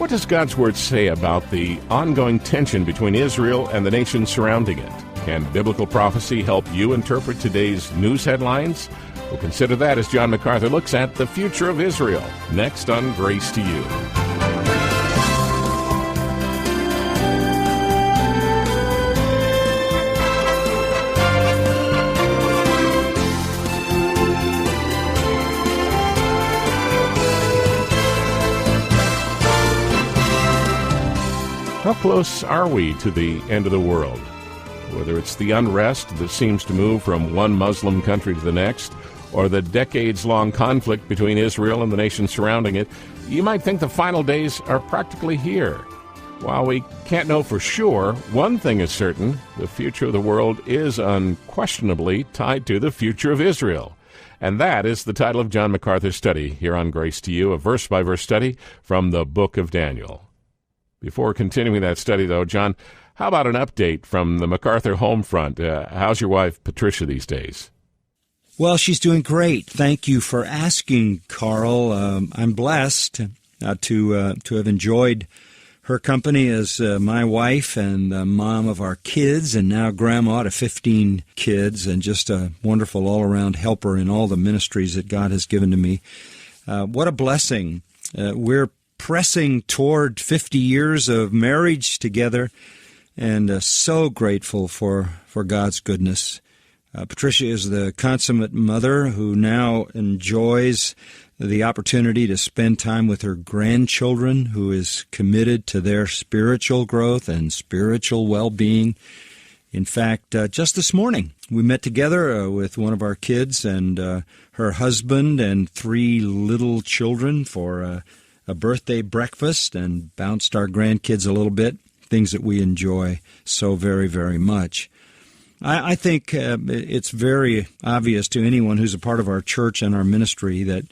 what does God's Word say about the ongoing tension between Israel and the nations surrounding it? Can biblical prophecy help you interpret today's news headlines? We'll consider that as John MacArthur looks at the future of Israel, next on Grace to You. How close are we to the end of the world? Whether it's the unrest that seems to move from one Muslim country to the next, or the decades-long conflict between Israel and the nations surrounding it, you might think the final days are practically here. While we can't know for sure, one thing is certain: the future of the world is unquestionably tied to the future of Israel. And that is the title of John MacArthur's study here on Grace to You, a verse-by-verse study from the book of Daniel. Before continuing that study, though, John, how about an update from the MacArthur home front? How's your wife, Patricia, these days? Well, she's doing great. Thank you for asking, Carl. I'm blessed to have enjoyed her company as my wife and mom of our kids, and now grandma to 15 kids, and just a wonderful all-around helper in all the ministries that God has given to me. What a blessing. We're pressing toward 50 years of marriage together, and so grateful for God's goodness. Patricia is the consummate mother who now enjoys the opportunity to spend time with her grandchildren, who is committed to their spiritual growth and spiritual well-being. In fact, just this morning, we met together with one of our kids and her husband and 3 little children for a birthday breakfast, and bounced our grandkids a little bit, things that we enjoy so very, very much. I think it's very obvious to anyone who's a part of our church and our ministry that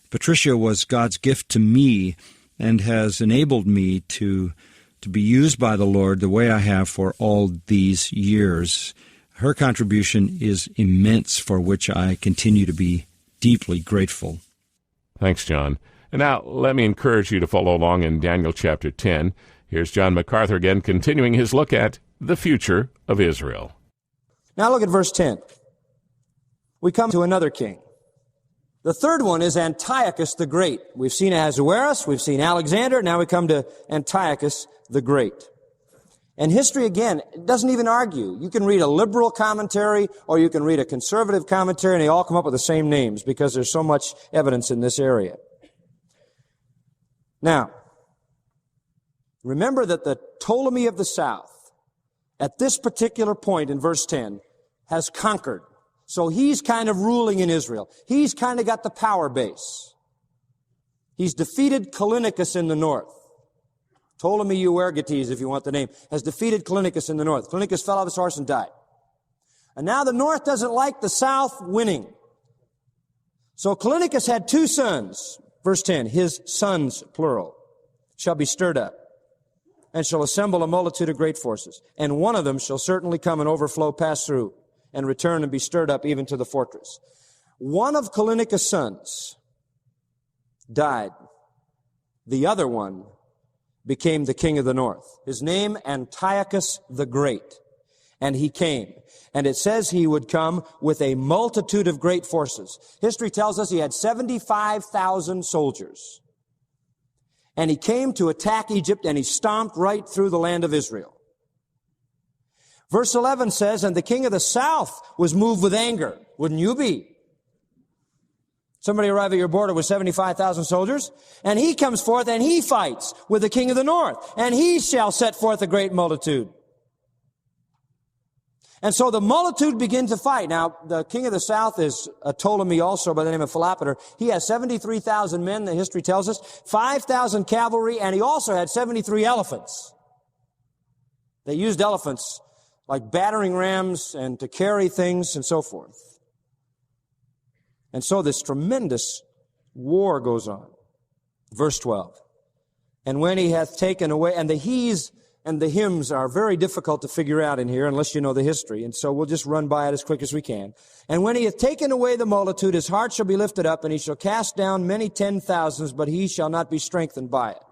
Patricia was God's gift to me and has enabled me to be used by the Lord the way I have for all these years. Her contribution is immense, for which I continue to be deeply grateful. Thanks, John. And now, let me encourage you to follow along in Daniel chapter 10. Here's John MacArthur again, continuing his look at the future of Israel. Now look at verse 10. We come to another king. The third one is Antiochus the Great. We've seen Ahasuerus, we've seen Alexander, now we come to Antiochus the Great. And history, again, doesn't even argue. You can read a liberal commentary or you can read a conservative commentary, and they all come up with the same names because there's so much evidence in this area. Now, remember that the Ptolemy of the South, at this particular point in verse 10, has conquered. So he's kind of ruling in Israel. He's kind of got the power base. He's defeated Callinicus in the north. Ptolemy Euergetes, if you want the name, has defeated Callinicus in the north. Callinicus fell off his horse and died. And now the north doesn't like the south winning. So Callinicus had 2 sons. Verse 10, his sons, plural, shall be stirred up, and shall assemble a multitude of great forces. And one of them shall certainly come and overflow, pass through, and return and be stirred up even to the fortress. One of Callinicus' sons died. The other one became the king of the north. His name, Antiochus the Great. And he came. And it says he would come with a multitude of great forces. History tells us he had 75,000 soldiers. And he came to attack Egypt, and he stomped right through the land of Israel. Verse 11 says, and the king of the south was moved with anger. Wouldn't you be? Somebody arrive at your border with 75,000 soldiers, and he comes forth and he fights with the king of the north, and he shall set forth a great multitude. And so the multitude begin to fight. Now, the king of the south is a Ptolemy also by the name of Philopator. He has 73,000 men, the history tells us, 5,000 cavalry, and he also had 73 elephants. They used elephants like battering rams and to carry things and so forth. And so this tremendous war goes on. Verse 12. And when he hath taken away, and the he's and the hymns are very difficult to figure out in here unless you know the history, and so we'll just run by it as quick as we can. And when he hath taken away the multitude, his heart shall be lifted up, and he shall cast down many 10,000s, but he shall not be strengthened by it.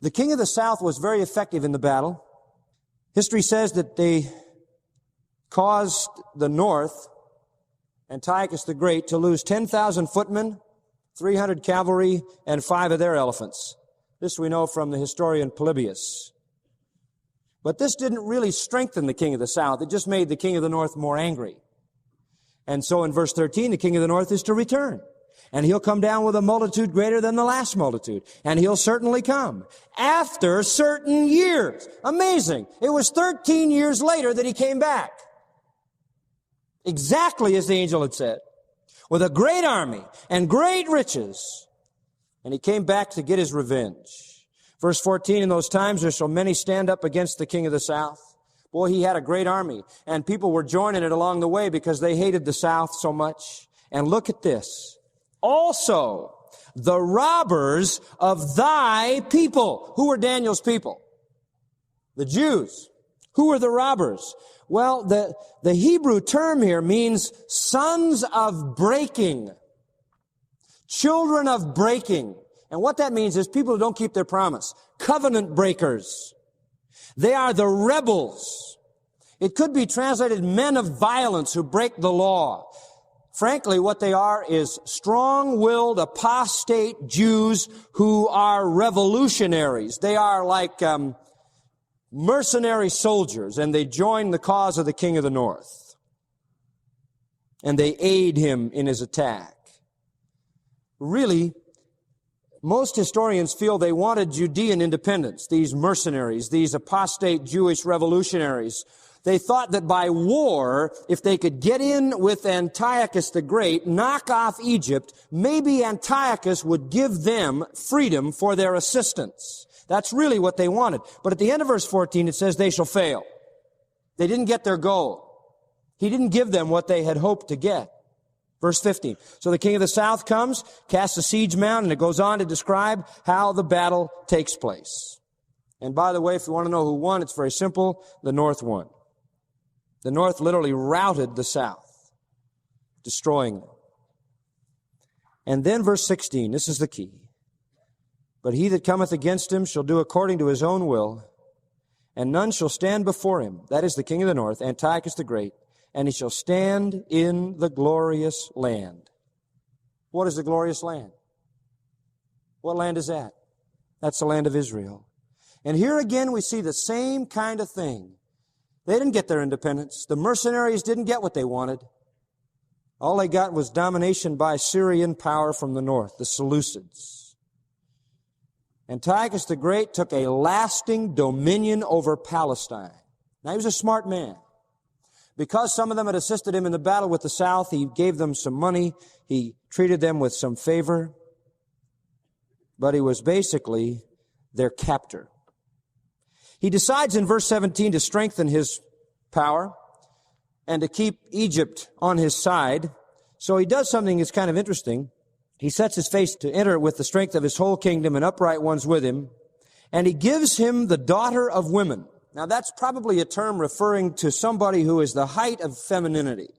The king of the south was very effective in the battle. History says that they caused the north, Antiochus the Great, to lose 10,000 footmen, 300 cavalry, and 5 of their elephants. This we know from the historian Polybius. But this didn't really strengthen the king of the south. It just made the king of the north more angry. And so in verse 13, the king of the north is to return. And he'll come down with a multitude greater than the last multitude. And he'll certainly come after certain years. Amazing. It was 13 years later that he came back. Exactly as the angel had said. With a great army and great riches. And he came back to get his revenge. Verse 14, in those times there shall many stand up against the king of the south. Boy, he had a great army. And people were joining it along the way because they hated the south so much. And look at this. Also, the robbers of thy people. Who were Daniel's people? The Jews. Who were the robbers? Well, the Hebrew term here means sons of breaking. Children of breaking. And what that means is people who don't keep their promise. Covenant breakers. They are the rebels. It could be translated men of violence who break the law. Frankly, what they are is strong-willed, apostate Jews who are revolutionaries. They are like mercenary soldiers, and they join the cause of the king of the north. And they aid him in his attack. Really, most historians feel they wanted Judean independence, these mercenaries, these apostate Jewish revolutionaries. They thought that by war, if they could get in with Antiochus the Great, knock off Egypt, maybe Antiochus would give them freedom for their assistance. That's really what they wanted. But at the end of verse 14, it says they shall fail. They didn't get their goal. He didn't give them what they had hoped to get. Verse 15. So the king of the south comes, casts a siege mound, and it goes on to describe how the battle takes place. And by the way, if you want to know who won, it's very simple. The north won. The north literally routed the south, destroying them. And then verse 16, this is the key. But he that cometh against him shall do according to his own will, and none shall stand before him. That is the king of the north, Antiochus the Great, and he shall stand in the glorious land. What is the glorious land? What land is that? That's the land of Israel. And here again we see the same kind of thing. They didn't get their independence. The mercenaries didn't get what they wanted. All they got was domination by Syrian power from the north, the Seleucids. Antiochus the Great took a lasting dominion over Palestine. Now, he was a smart man. Because some of them had assisted him in the battle with the south, he gave them some money. He treated them with some favor. But he was basically their captor. He decides in verse 17 to strengthen his power and to keep Egypt on his side. So he does something that's kind of interesting. He sets his face to enter with the strength of his whole kingdom and upright ones with him. And he gives him the daughter of women. Now that's probably a term referring to somebody who is the height of femininity.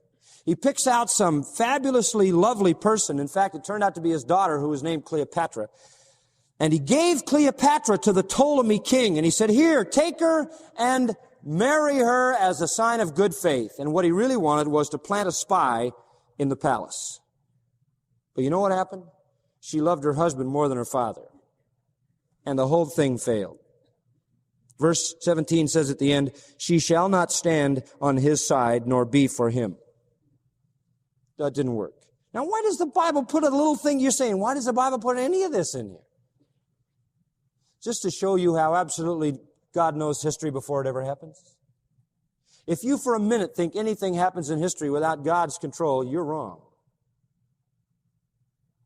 He picks out some fabulously lovely person. In fact, it turned out to be his daughter, who was named Cleopatra. And he gave Cleopatra to the Ptolemy king. And he said, here, take her and marry her as a sign of good faith. And what he really wanted was to plant a spy in the palace. But you know what happened? She loved her husband more than her father. And the whole thing failed. Verse 17 says at the end, she shall not stand on his side nor be for him. That didn't work. Now, why does the Bible put a little thing you're saying? Why does the Bible put any of this in here? Just to show you how absolutely God knows history before it ever happens. If you for a minute think anything happens in history without God's control, you're wrong.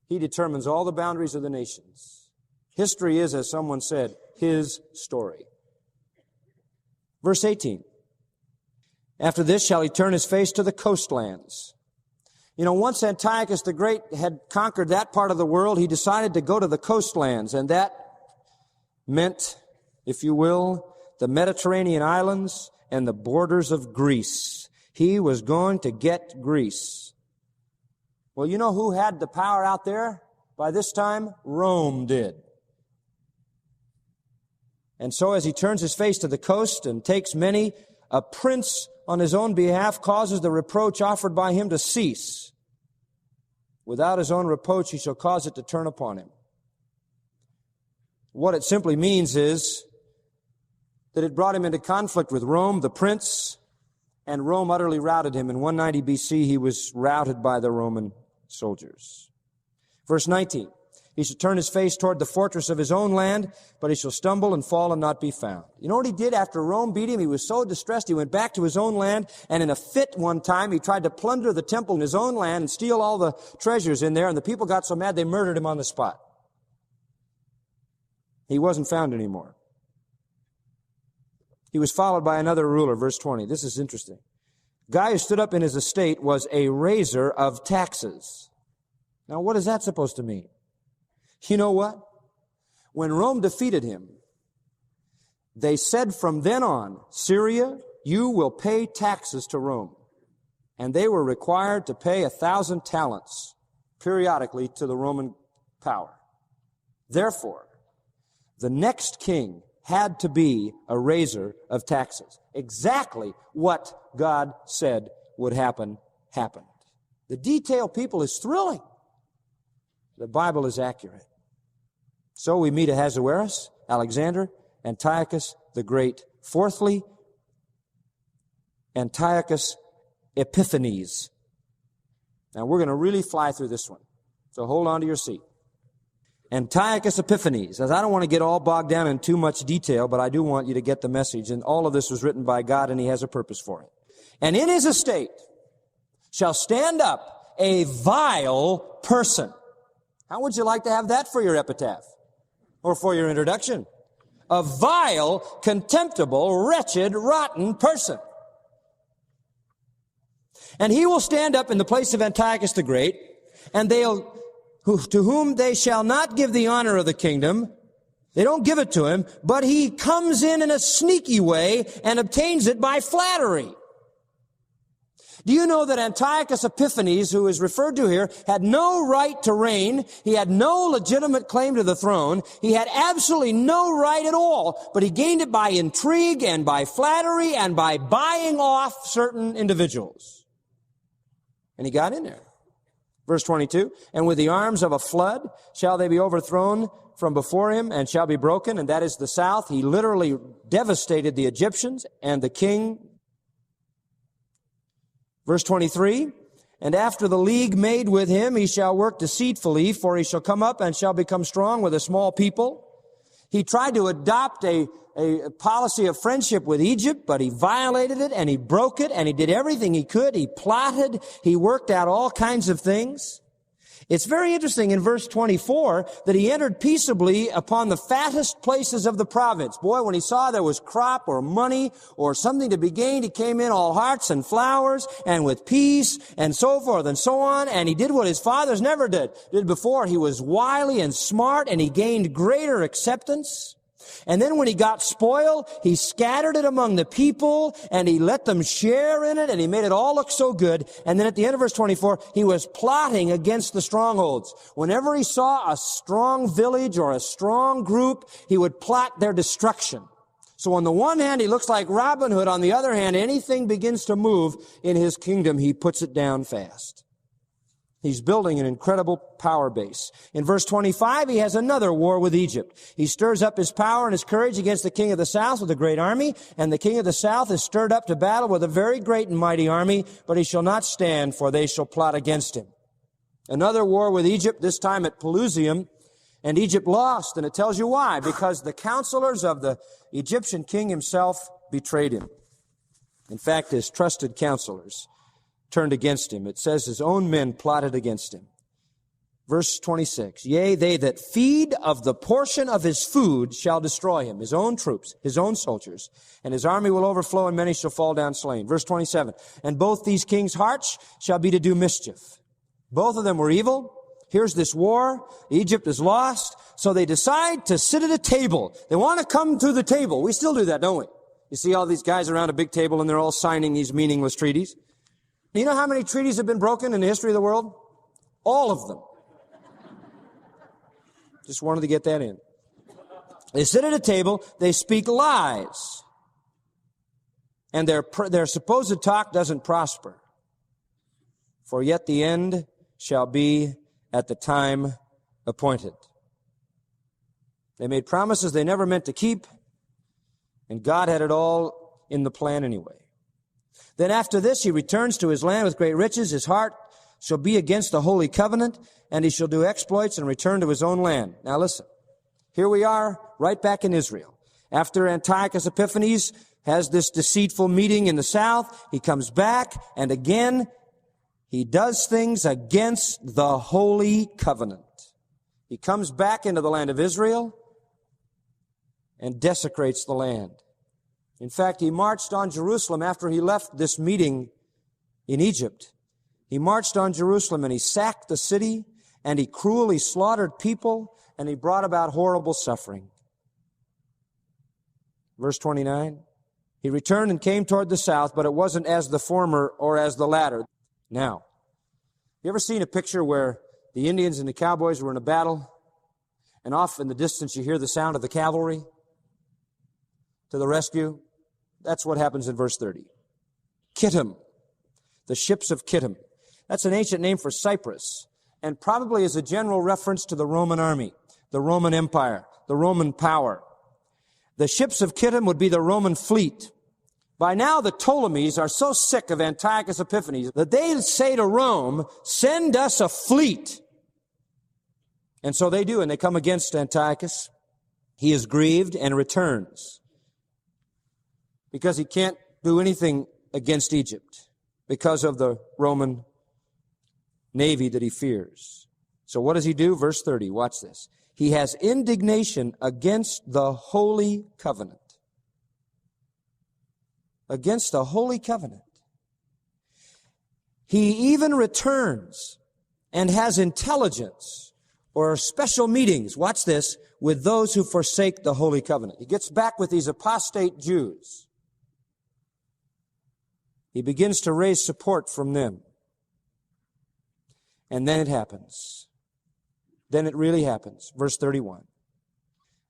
He determines all the boundaries of the nations. History is, as someone said, his story. Verse 18. After this shall he turn his face to the coastlands. You know, once Antiochus the Great had conquered that part of the world, he decided to go to the coastlands, and that meant, if you will, the Mediterranean islands and the borders of Greece. He was going to get Greece. Well, you know who had the power out there by this time? Rome did. And so as he turns his face to the coast and takes many, a prince on his own behalf causes the reproach offered by him to cease. Without his own reproach, he shall cause it to turn upon him. What it simply means is that it brought him into conflict with Rome, the prince, and Rome utterly routed him. In 190 BC, he was routed by the Roman soldiers. Verse 19, he shall turn his face toward the fortress of his own land, but he shall stumble and fall and not be found. You know what he did after Rome beat him? He was so distressed, he went back to his own land, and in a fit one time, he tried to plunder the temple in his own land and steal all the treasures in there, and the people got so mad they murdered him on the spot. He wasn't found anymore. He was followed by another ruler, verse 20. This is interesting. Guy who stood up in his estate was a raiser of taxes. Now, what is that supposed to mean? You know what? When Rome defeated him, they said from then on, Syria, you will pay taxes to Rome. And they were required to pay 1,000 talents periodically to the Roman power. Therefore, the next king had to be a raiser of taxes. Exactly what God said would happen, happened. The detail, people, is thrilling. The Bible is accurate. So we meet Ahasuerus, Alexander, Antiochus the Great. Fourthly, Antiochus Epiphanes. Now we're going to really fly through this one. So hold on to your seat. Antiochus Epiphanes. As I don't want to get all bogged down in too much detail, but I do want you to get the message. And all of this was written by God, and he has a purpose for it. And in his estate shall stand up a vile person. How would you like to have that for your epitaph or for your introduction? A vile, contemptible, wretched, rotten person. And he will stand up in the place of Antiochus the Great, and to whom they shall not give the honor of the kingdom. They don't give it to him, but he comes in a sneaky way and obtains it by flattery. Do you know that Antiochus Epiphanes, who is referred to here, had no right to reign? He had no legitimate claim to the throne. He had absolutely no right at all, but he gained it by intrigue and by flattery and by buying off certain individuals. And he got in there. Verse 22, and with the arms of a flood shall they be overthrown from before him and shall be broken, and that is the south. He literally devastated the Egyptians and the king. Verse 23, and after the league made with him, he shall work deceitfully, for he shall come up and shall become strong with a small people. He tried to adopt a policy of friendship with Egypt, but he violated it and he broke it and he did everything he could. He plotted. He worked out all kinds of things. It's very interesting in verse 24 that he entered peaceably upon the fattest places of the province. Boy, when he saw there was crop or money or something to be gained, he came in all hearts and flowers and with peace and so forth and so on. And he did what his fathers never did before. He was wily and smart and he gained greater acceptance. And then when he got spoil, he scattered it among the people, and he let them share in it, and he made it all look so good. And then at the end of verse 24, he was plotting against the strongholds. Whenever he saw a strong village or a strong group, he would plot their destruction. So on the one hand, he looks like Robin Hood. On the other hand, anything begins to move in his kingdom, he puts it down fast. He's building an incredible power base. In verse 25, he has another war with Egypt. He stirs up his power and his courage against the king of the south with a great army, and the king of the south is stirred up to battle with a very great and mighty army, but he shall not stand, for they shall plot against him. Another war with Egypt, this time at Pelusium, and Egypt lost, and it tells you why. Because the counselors of the Egyptian king himself betrayed him. In fact, his trusted counselors turned against him. It says his own men plotted against him. Verse 26, yea, they that feed of the portion of his food shall destroy him, his own troops, his own soldiers, and his army will overflow, and many shall fall down slain. Verse 27, and both these kings' hearts shall be to do mischief. Both of them were evil. Here's this war. Egypt is lost. So they decide to sit at a table. They want to come to the table. We still do that, don't we? You see all these guys around a big table, and they're all signing these meaningless treaties. You know how many treaties have been broken in the history of the world? All of them. Just wanted to get that in. They sit at a table, they speak lies, and their supposed talk doesn't prosper. For yet the end shall be at the time appointed. They made promises they never meant to keep, and God had it all in the plan anyway. Then after this, he returns to his land with great riches. His heart shall be against the holy covenant, and he shall do exploits and return to his own land. Now listen, here we are right back in Israel. After Antiochus Epiphanes has this deceitful meeting in the south, he comes back, and again, he does things against the holy covenant. He comes back into the land of Israel and desecrates the land. In fact, he marched on Jerusalem after he left this meeting in Egypt. He marched on Jerusalem and he sacked the city, and he cruelly slaughtered people, and he brought about horrible suffering. Verse 29, he returned and came toward the south, but it wasn't as the former or as the latter. Now, you ever seen a picture where the Indians and the cowboys were in a battle, and off in the distance you hear the sound of the cavalry to the rescue? That's what happens in verse 30. Kittim, the ships of Kittim. That's an ancient name for Cyprus, and probably is a general reference to the Roman army, the Roman Empire, the Roman power. The ships of Kittim would be the Roman fleet. By now, the Ptolemies are so sick of Antiochus Epiphanes that they say to Rome, send us a fleet. And so they do, and they come against Antiochus. He is grieved and returns because he can't do anything against Egypt because of the Roman navy that he fears. So what does he do? Verse 30, watch this. He has indignation against the holy covenant. Against the holy covenant. He even returns and has intelligence or special meetings, watch this, with those who forsake the holy covenant. He gets back with these apostate Jews. He begins to raise support from them. And then it happens. Then it really happens. Verse 31.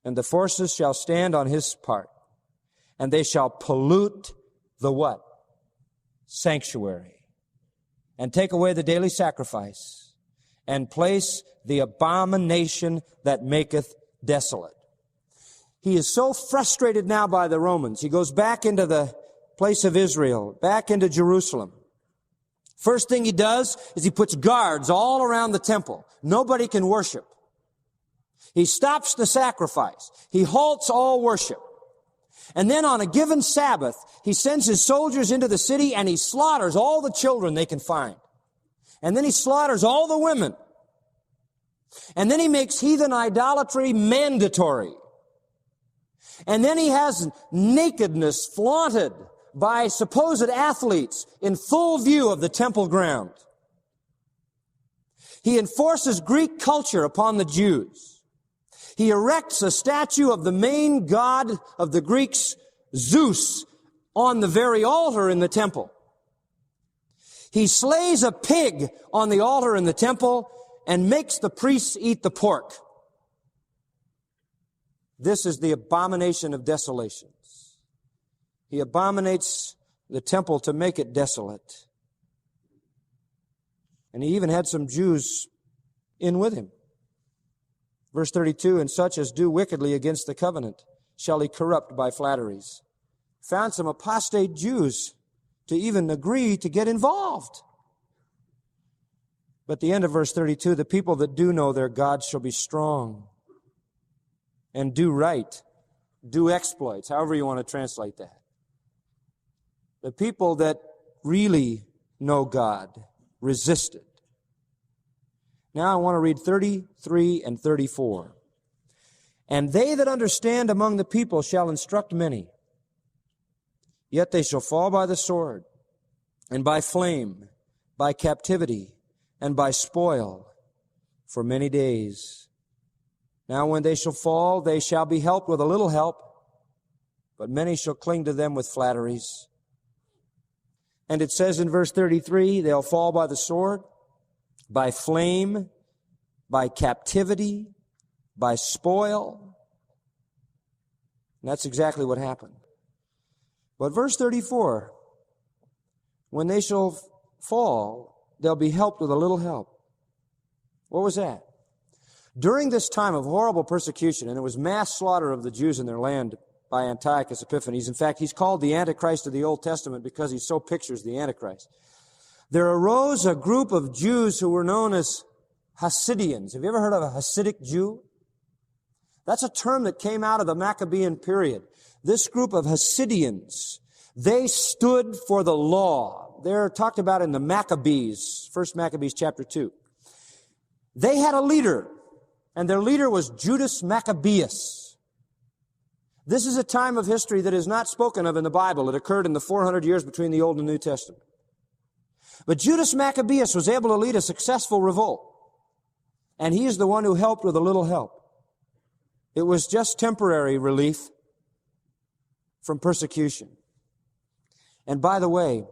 And the forces shall stand on his part, and they shall pollute the what? Sanctuary. And take away the daily sacrifice, and place the abomination that maketh desolate. He is so frustrated now by the Romans. He goes back into the place of Israel, back into Jerusalem. First thing he does is he puts guards all around the temple. Nobody can worship. He stops the sacrifice. He halts all worship. And then on a given Sabbath, he sends his soldiers into the city and he slaughters all the children they can find. And then he slaughters all the women. And then he makes heathen idolatry mandatory. And then he has nakedness flaunted by supposed athletes in full view of the temple ground. He enforces Greek culture upon the Jews. He erects a statue of the main god of the Greeks, Zeus, on the very altar in the temple. He slays a pig on the altar in the temple and makes the priests eat the pork. This is the abomination of desolations. He abominates the temple to make it desolate. And he even had some Jews in with him. Verse 32, and such as do wickedly against the covenant shall he corrupt by flatteries. Found some apostate Jews to even agree to get involved. But the end of verse 32, the people that do know their God shall be strong and do right, do exploits, however you want to translate that. The people that really know God resisted. Now I want to read 33 and 34. And they that understand among the people shall instruct many. Yet they shall fall by the sword, and by flame, by captivity, and by spoil for many days. Now when they shall fall, they shall be helped with a little help, but many shall cling to them with flatteries. And it says in verse 33, they'll fall by the sword, by flame, by captivity, by spoil. And that's exactly what happened. But verse 34, when they shall fall, they'll be helped with a little help. What was that? During this time of horrible persecution, and it was mass slaughter of the Jews in their land by Antiochus Epiphanes. In fact, he's called the Antichrist of the Old Testament because he so pictures the Antichrist. There arose a group of Jews who were known as Hasidians. Have you ever heard of a Hasidic Jew? That's a term that came out of the Maccabean period. This group of Hasidians, they stood for the law. They're talked about in the Maccabees, 1 Maccabees chapter 2. They had a leader, and their leader was Judas Maccabeus. This is a time of history that is not spoken of in the Bible. It occurred in the 400 years between the Old and New Testament. But Judas Maccabeus was able to lead a successful revolt, and he is the one who helped with a little help. It was just temporary relief from persecution. And by the way,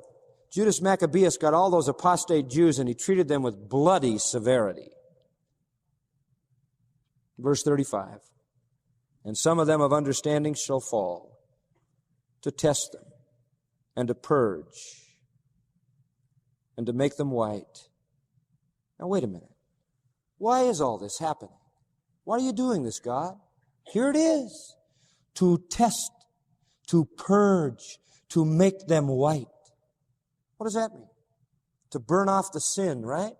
Judas Maccabeus got all those apostate Jews and he treated them with bloody severity. Verse 35, and some of them of understanding shall fall, to test them, and to purge, and to make them white. Now wait a minute. Why is all this happening? Why are you doing this, God? Here it is. To test, to purge, to make them white. What does that mean? To burn off the sin, right?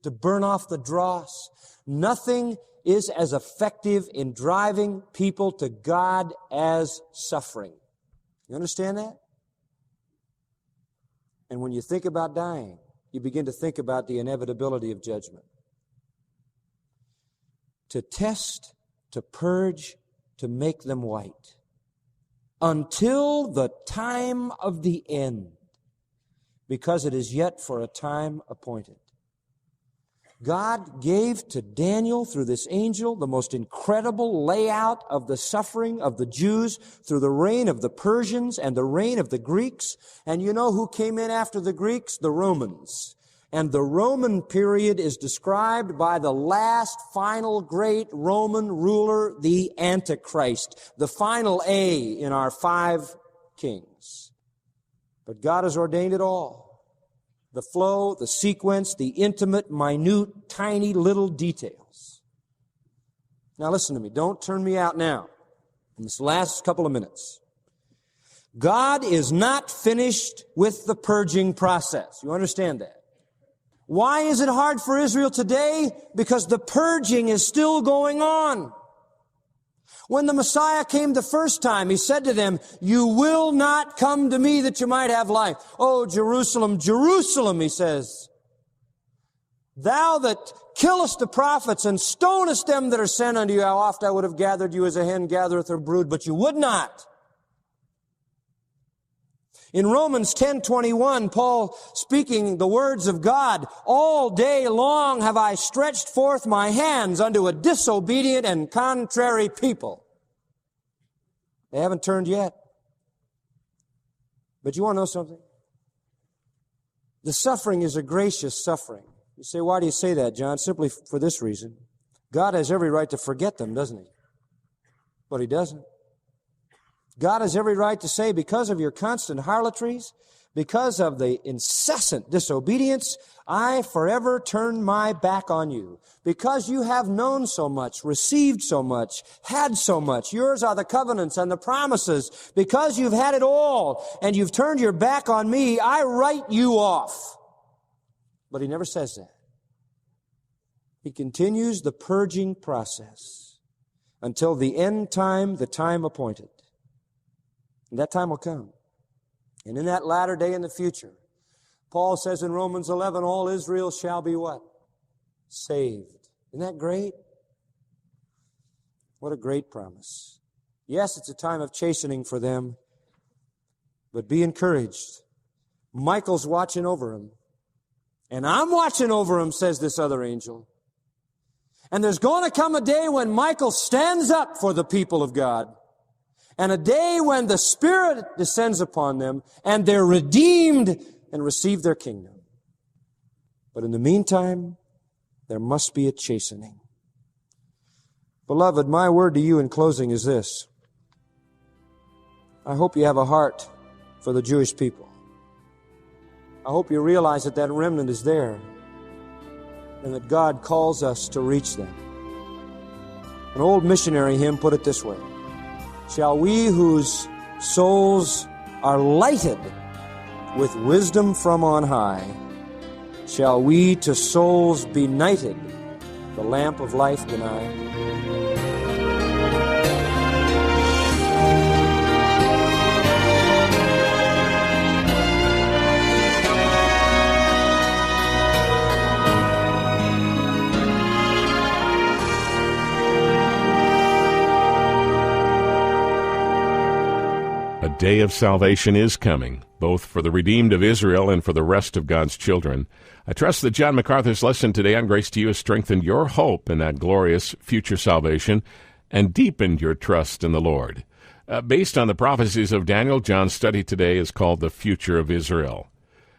To burn off the dross. Nothing is as effective in driving people to God as suffering. You understand that? And when you think about dying, you begin to think about the inevitability of judgment. To test, to purge, to make them white, until the time of the end, because it is yet for a time appointed. God gave to Daniel through this angel the most incredible layout of the suffering of the Jews through the reign of the Persians and the reign of the Greeks. And you know who came in after the Greeks? The Romans. And the Roman period is described by the last final great Roman ruler, the Antichrist, the final A in our 5 kings. But God has ordained it all. The flow, the sequence, the intimate, minute, tiny little details. Now listen to me. Don't turn me out now in this last couple of minutes. God is not finished with the purging process. You understand that? Why is it hard for Israel today? Because the purging is still going on. When the Messiah came the first time, he said to them, you will not come to me that you might have life. Oh, Jerusalem, Jerusalem, he says, thou that killest the prophets and stonest them that are sent unto you, how oft I would have gathered you as a hen gathereth her brood, but you would not. In Romans 10:21, Paul speaking the words of God, all day long have I stretched forth my hands unto a disobedient and contrary people. They haven't turned yet. But you want to know something? The suffering is a gracious suffering. You say, why do you say that, John? Simply for this reason. God has every right to forget them, doesn't he? But he doesn't. God has every right to say, because of your constant harlotries, because of the incessant disobedience, I forever turn my back on you. Because you have known so much, received so much, had so much, yours are the covenants and the promises. Because you've had it all and you've turned your back on me, I write you off. But he never says that. He continues the purging process until the end time, the time appointed. And that time will come. And in that latter day in the future, Paul says in Romans 11, all Israel shall be what? Saved. Isn't that great? What a great promise. Yes, it's a time of chastening for them, but be encouraged. Michael's watching over him. And I'm watching over him, says this other angel. And there's going to come a day when Michael stands up for the people of God. And a day when the Spirit descends upon them and they're redeemed and receive their kingdom. But in the meantime, there must be a chastening. Beloved, my word to you in closing is this. I hope you have a heart for the Jewish people. I hope you realize that that remnant is there and that God calls us to reach them. An old missionary hymn put it this way: shall we whose souls are lighted with wisdom from on high, shall we to souls benighted the lamp of life deny? A day of salvation is coming, both for the redeemed of Israel and for the rest of God's children. I trust that John MacArthur's lesson today on Grace to You has strengthened your hope in that glorious future salvation and deepened your trust in the Lord. Based on the prophecies of Daniel, John's study today is called The Future of Israel.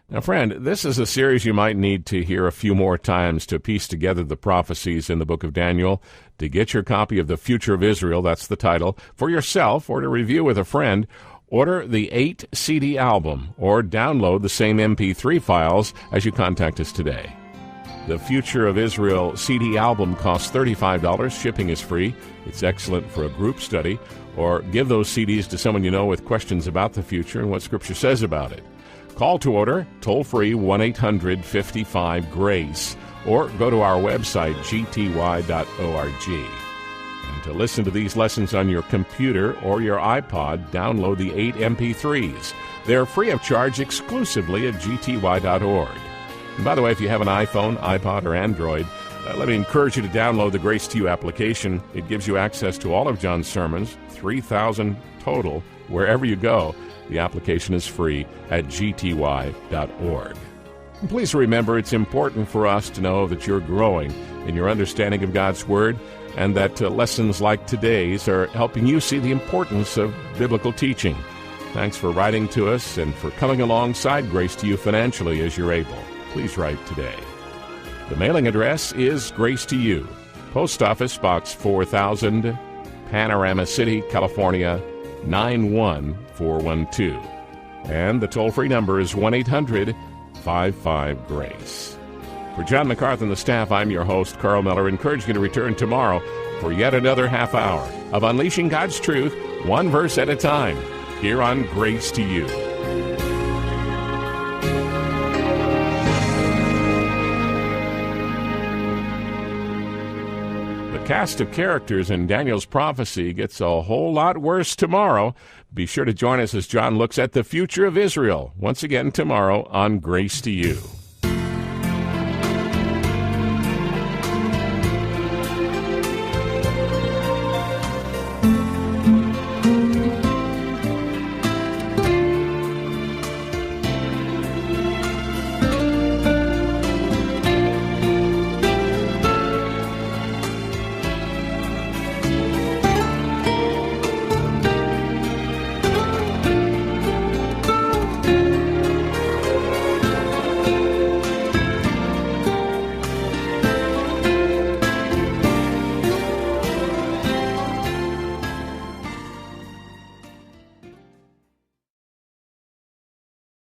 Now, friend, this is a series you might need to hear a few more times to piece together the prophecies in the book of Daniel. To get your copy of The Future of Israel, that's the title, for yourself or to review with a friend, order the 8-CD album or download the same MP3 files as you contact us today. The Future of Israel CD album costs $35. Shipping is free. It's excellent for a group study, or give those CDs to someone you know with questions about the future and what Scripture says about it. Call to order, toll-free 1-800-55-GRACE, or go to our website, gty.org. And to listen to these lessons on your computer or your iPod, download the 8 MP3s. They're free of charge exclusively at gty.org. And by the way, if you have an iPhone, iPod, or Android, let me encourage you to download the Grace to You application. It gives you access to all of John's sermons, 3,000 total, wherever you go. The application is free at gty.org. And please remember, it's important for us to know that you're growing in your understanding of God's Word, and that lessons like today's are helping you see the importance of biblical teaching. Thanks for writing to us and for coming alongside Grace to You financially as you're able. Please write today. The mailing address is Grace to You, Post Office Box 4000, Panorama City, California, 91412. And the toll-free number is 1-800-55-GRACE. For John MacArthur and the staff, I'm your host, Carl Miller, encouraging you to return tomorrow for yet another half hour of unleashing God's truth, one verse at a time, here on Grace to You. The cast of characters in Daniel's prophecy gets a whole lot worse tomorrow. Be sure to join us as John looks at the future of Israel once again tomorrow on Grace to You.